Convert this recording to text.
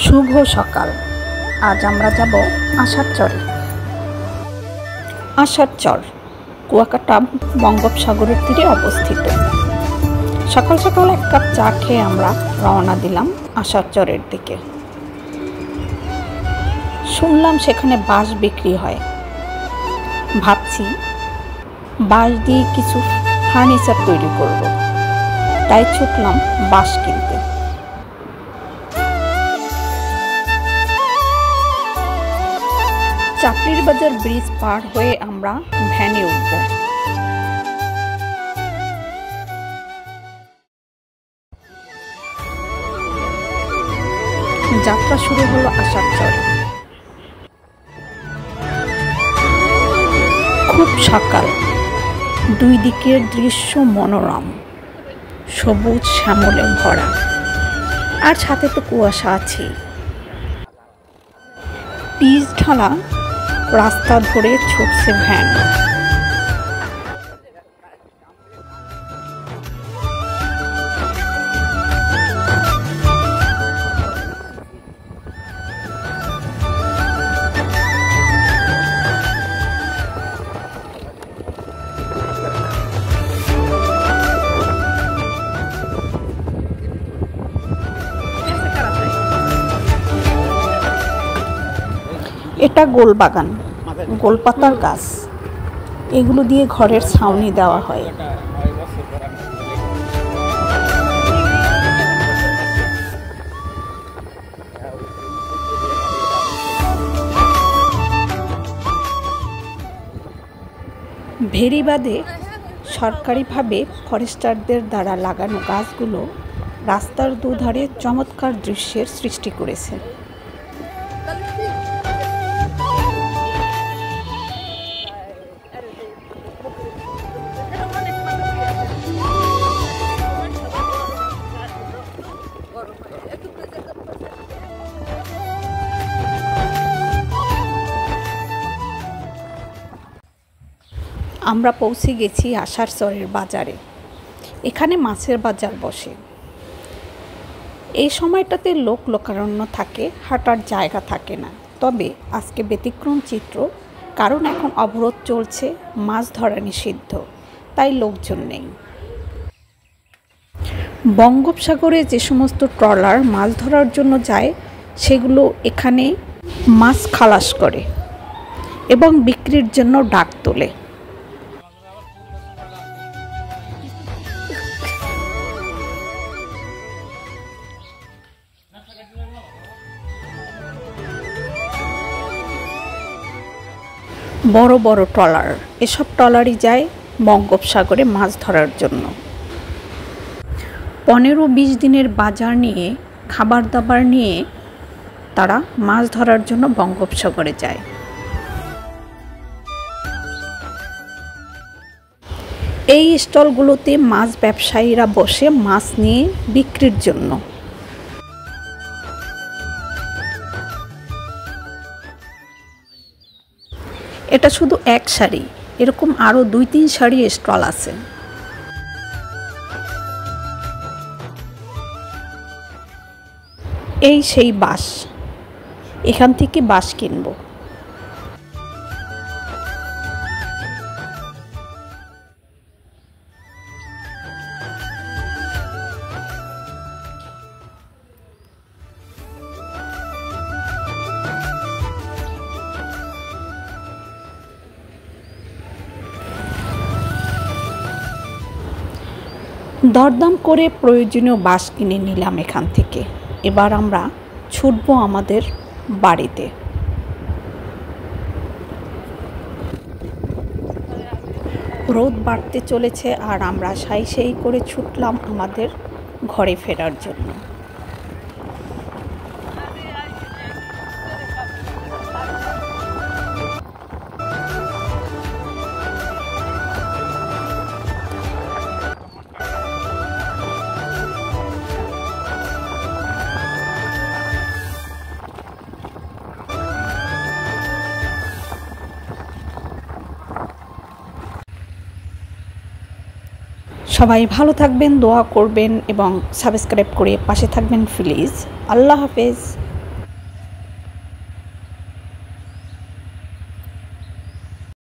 শুভ সকাল। আজ আমরা যাব আশার চরে। আশার চর কুয়াকাটা বঙ্গোপসাগরের তীরে অবস্থিত। সকাল সকাল এক কাপ চা খেয়ে আমরা রওনা দিলাম আশার চরের দিকে। শুনলাম সেখানে বাঁশ বিক্রি হয়। ভাবছি বাঁশ দিয়ে কিছু ফার্নিচার তৈরি করব, তাই ছুটলাম বাঁশ কিনতে। চাপড়ির বাজার ব্রিজ পার হয়ে আমরা ভ্যানে উঠব। যাত্রা শুরু হলো আশার চরে। খুব সকাল, দুই দিকের দৃশ্য মনোরম, সবুজ শ্যামলে ভরা, আর সাথে তো কুয়াশা আছে। পিচ ঢালা রাস্তা ধরে ছুটছে ভ্যান। এটা গোলবাগান, গোলপাতার গাছ। এগুলো দিয়ে ঘরের ছাউনি দেওয়া হয়। ভেরিবাদে সরকারিভাবে ফরেস্টারদের দ্বারা লাগানো গাছগুলো রাস্তার দুধারে চমৎকার দৃশ্যের সৃষ্টি করেছে। আমরা পৌঁছে গেছি আশার চরের বাজারে। এখানে মাছের বাজার বসে। এই সময়টাতে লোক লোকারণ্য থাকে, হাঁটার জায়গা থাকে না। তবে আজকে ব্যতিক্রম চিত্র, কারণ এখন অবরোধ চলছে, মাছ ধরা নিষিদ্ধ, তাই লোকজন নেই। বঙ্গোপসাগরে যে সমস্ত ট্রলার মাছ ধরার জন্য যায়, সেগুলো এখানে মাছ খালাস করে এবং বিক্রির জন্য ডাক তোলে। বড় বড় ট্রলার, এসব ট্রলারই যায় বঙ্গোপসাগরে মাছ ধরার জন্য। 15-20 দিনের বাজার নিয়ে, খাবার দাবার নিয়ে তারা মাছ ধরার জন্য বঙ্গোপসাগরে যায়। এই স্টলগুলোতে মাছ ব্যবসায়ীরা বসে মাছ নিয়ে বিক্রির জন্য। এটা শুধু এক সারি, এরকম আরো 2-3 সারি স্টল আছে। এই সেই বাঁশ, এখান থেকে বাঁশ কিনবো। দরদাম করে প্রয়োজনীয় বাঁশ কিনে নিলাম এখান থেকে। এবার আমরা ছুটবো আমাদের বাড়িতে। রোদ বাড়তে চলেছে আর আমরা সাই করে ছুটলাম আমাদের ঘরে ফেরার জন্য। সবাই ভালো থাকবেন, দোয়া করবেন এবং সাবস্ক্রাইব করে পাশে থাকবেন প্লিজ। আল্লাহ হাফেজ।